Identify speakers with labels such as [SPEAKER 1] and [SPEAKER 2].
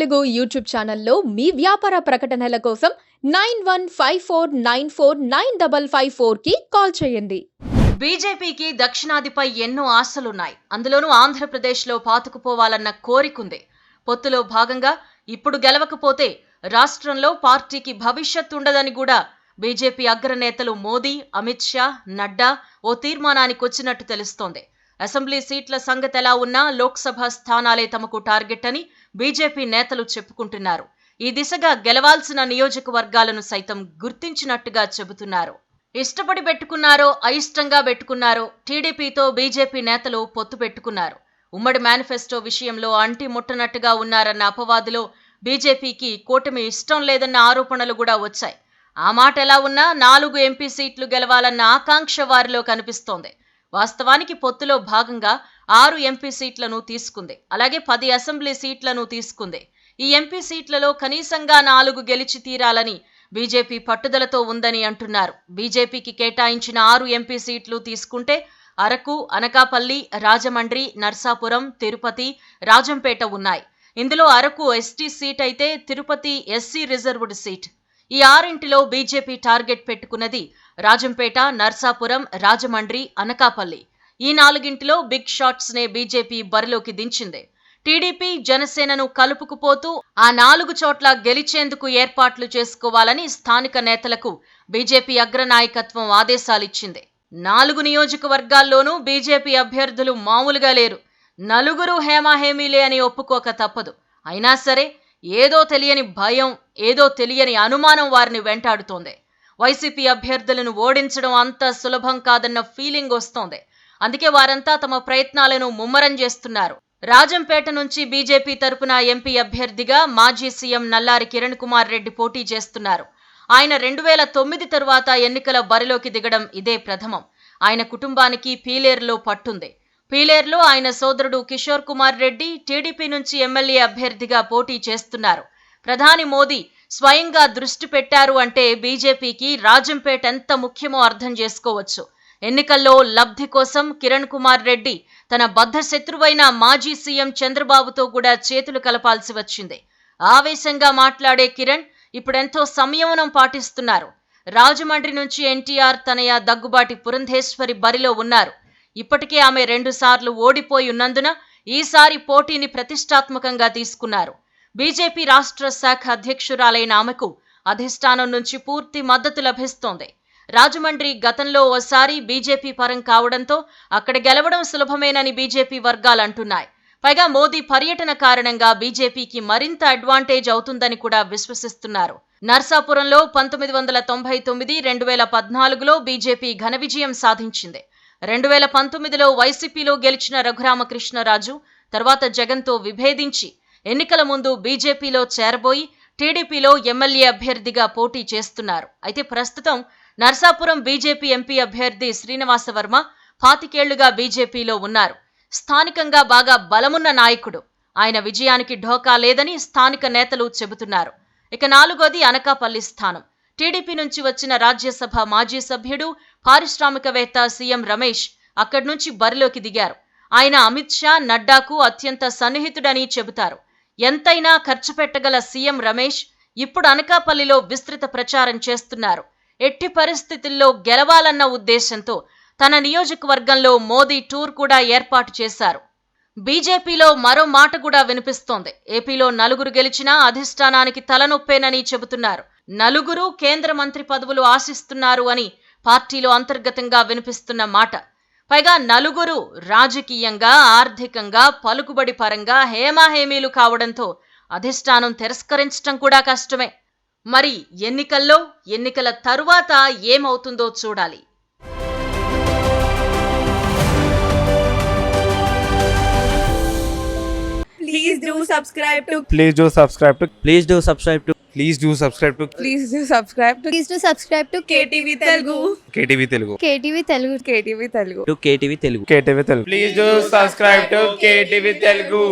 [SPEAKER 1] Telugu YouTube ఛానల్లో మీ వ్యాపార ప్రకటనల కోసం 9154949554కి కాల్ చేయండి.
[SPEAKER 2] బీజేపీకి దక్షిణాదిపై ఎన్నో ఆశలున్నాయి. అందులోనూ ఆంధ్రప్రదేశ్లో పాతుకుపోవాలన్న కోరికుంది. పొత్తులో భాగంగా ఇప్పుడు గెలవకపోతే రాష్ట్రంలో పార్టీకి భవిష్యత్తు ఉండదని కూడా బీజేపీ అగ్రనేతలు మోదీ, అమిత్ షా, నడ్డా ఓ తీర్మానానికి వచ్చినట్టు తెలుస్తోంది. అసెంబ్లీ సీట్ల సంగతి ఎలా ఉన్నా లోక్సభ స్థానాలే తమకు టార్గెట్ అని బీజేపీ నేతలు చెప్పుకుంటున్నారు. ఈ దిశగా గెలవాల్సిన నియోజకవర్గాలను సైతం గుర్తించినట్టుగా చెబుతున్నారు. ఇష్టపడి పెట్టుకున్నారో అయిష్టంగా పెట్టుకున్నారో టీడీపీతో బీజేపీ నేతలు పొత్తు పెట్టుకున్నారు. ఉమ్మడి మేనిఫెస్టో విషయంలో అంటి ముట్టనట్టుగా ఉన్నారన్న అపవాదులో బీజేపీకి కూటమి ఇష్టం లేదన్న ఆరోపణలు కూడా వచ్చాయి. ఆ మాట ఎలా ఉన్నా 4 ఎంపీ సీట్లు గెలవాలన్న ఆకాంక్ష వారిలో కనిపిస్తోంది. వాస్తవానికి పొత్తులో భాగంగా 6 ఎంపీ సీట్లను తీసుకుంది. అలాగే 10 అసెంబ్లీ సీట్లను తీసుకుంది. ఈ ఎంపీ సీట్లలో కనీసంగా 4 గెలిచి తీరాలని బీజేపీ పట్టుదలతో ఉందని అంటున్నారు. బీజేపీకి కేటాయించిన 6 ఎంపీ సీట్లు తీసుకుంటే అరకు, అనకాపల్లి, రాజమండ్రి, నర్సాపురం, తిరుపతి, రాజంపేట ఉన్నాయి. ఇందులో అరకు ఎస్టీ సీట్ అయితే తిరుపతి ఎస్సీ రిజర్వ్డ్ సీట్. ఈ 6 బీజేపీ టార్గెట్ పెట్టుకున్నది రాజంపేట, నర్సాపురం, రాజమండ్రి, అనకాపల్లి. ఈ 4 బిగ్ షాట్స్ నే బీజేపీ బరిలోకి దించింది. టీడీపీ, జనసేనను కలుపుకుపోతూ ఆ 4 చోట్ల గెలిచేందుకు ఏర్పాట్లు చేసుకోవాలని స్థానిక నేతలకు బీజేపీ అగ్రనాయకత్వం ఆదేశాలిచ్చింది. 4 నియోజకవర్గాల్లోనూ బీజేపీ అభ్యర్థులు మామూలుగా లేరు. నలుగురు హేమాహేమీలే అని ఒప్పుకోక తప్పదు. అయినా సరే ఏదో తెలియని భయం, ఏదో తెలియని అనుమానం వారిని వెంటాడుతోంది. వైసీపీ అభ్యర్థులను ఓడించడం అంత సులభం కాదన్న ఫీలింగ్ వస్తోంది. అందుకే వారంతా తమ ప్రయత్నాలను ముమ్మరం చేస్తున్నారు. రాజంపేట నుంచి బీజేపీ తరపున ఎంపీ అభ్యర్థిగా మాజీ సీఎం నల్లారి కిరణ్ కుమార్ రెడ్డి పోటీ చేస్తున్నారు. ఆయన 2009 తరువాత ఎన్నికల బరిలోకి దిగడం ఇదే ప్రథమం. ఆయన కుటుంబానికి పీలేరులో పట్టుంది. పీలేరులో ఆయన సోదరుడు కిషోర్ కుమార్ రెడ్డి టీడీపీ నుంచి ఎమ్మెల్యే అభ్యర్థిగా పోటీ చేస్తున్నారు. ప్రధాని మోదీ స్వయంగా దృష్టి పెట్టారు అంటే బీజేపీకి రాజంపేట ఎంత ముఖ్యమో అర్థం చేసుకోవచ్చు. ఎన్నికల్లో లబ్ధి కోసం కిరణ్ కుమార్ రెడ్డి తన బద్ధ శత్రువైన మాజీ సీఎం చంద్రబాబుతో కూడా చేతులు కలపాల్సి వచ్చింది. ఆవేశంగా మాట్లాడే కిరణ్ ఇప్పుడెంతో సంయమనం పాటిస్తున్నారు. రాజమండ్రి నుంచి ఎన్టీఆర్ తనయ దగ్గుబాటి పురంధేశ్వరి బరిలో ఉన్నారు. ఇప్పటికే ఆమె 2 సార్లు ఓడిపోయి ఉన్నందున ఈసారి పోటీని ప్రతిష్టాత్మకంగా తీసుకున్నారు. బీజేపీ రాష్ట్ర శాఖ అధ్యక్షురాలైన ఆమెకు అధిష్టానం నుంచి పూర్తి మద్దతు లభిస్తోంది. రాజమండ్రి గతంలో ఓసారి బీజేపీ పరం కావడంతో అక్కడ గెలవడం సులభమేనని బీజేపీ వర్గాలు అంటున్నాయి. పైగా మోదీ పర్యటన కారణంగా బీజేపీకి మరింత అడ్వాంటేజ్ అవుతుందని కూడా విశ్వసిస్తున్నారు. నర్సాపురంలో 1999, 2014లో బీజేపీ ఘన విజయం సాధించింది. 2019లో వైసీపీలో గెలిచిన రఘురామకృష్ణరాజు తర్వాత జగన్తో విభేదించి ఎన్నికల ముందు బీజేపీలో చేరబోయి టీడీపీలో ఎమ్మెల్యే అభ్యర్థిగా పోటీ చేస్తున్నారు. అయితే ప్రస్తుతం నర్సాపురం బీజేపీ ఎంపీ అభ్యర్థి శ్రీనివాసవర్మ 25 ఏళ్లుగా బీజేపీలో ఉన్నారు. స్థానికంగా బాగా బలమున్న నాయకుడు. ఆయన విజయానికి ఢోకా లేదని స్థానిక నేతలు చెబుతున్నారు. ఇక 4వది అనకాపల్లి స్థానం. టీడీపీ నుంచి వచ్చిన రాజ్యసభ మాజీ సభ్యుడు, పారిశ్రామికవేత్త సీఎం రమేష్ అక్కడి నుంచి బరిలోకి దిగారు. ఆయన అమిత్ షా, నడ్డాకు అత్యంత సన్నిహితుడని చెబుతారు. ఎంతైనా ఖర్చు పెట్టగల సీఎం రమేష్ ఇప్పుడు అనకాపల్లిలో విస్తృత ప్రచారం చేస్తున్నారు. ఎట్టి పరిస్థితుల్లో గెలవాలన్న ఉద్దేశంతో తన నియోజకవర్గంలో మోదీ టూర్ కూడా ఏర్పాటు చేశారు. బీజేపీలో మరో మాట కూడా వినిపిస్తోంది. ఏపీలో 4 గెలిచినా అధిష్టానానికి తలనొప్పేనని చెబుతున్నారు. 4 కేంద్ర మంత్రి పదవులు ఆశిస్తున్నారు అని పార్టీలో అంతర్గతంగా వినిపిస్తున్న మాట. పైగా 4 రాజకీయంగా, ఆర్థికంగా, పలుకుబడి పరంగా హేమాహేమీలు కావడంతో అధిష్టానం తిరస్కరించడం కూడా కష్టమే. మరి ఎన్నికల తరువాత ఏమవుతుందో చూడాలి.
[SPEAKER 3] Please do subscribe to
[SPEAKER 4] Please do subscribe to
[SPEAKER 5] Please do subscribe to
[SPEAKER 4] Please do subscribe to
[SPEAKER 3] Please do subscribe to
[SPEAKER 6] Please do subscribe to
[SPEAKER 3] KTV Telugu.
[SPEAKER 4] KTV Telugu.
[SPEAKER 6] KTV Telugu.
[SPEAKER 3] KTV Telugu.
[SPEAKER 5] KTV Telugu.
[SPEAKER 4] KTV Telugu. Please do subscribe to KTV Telugu.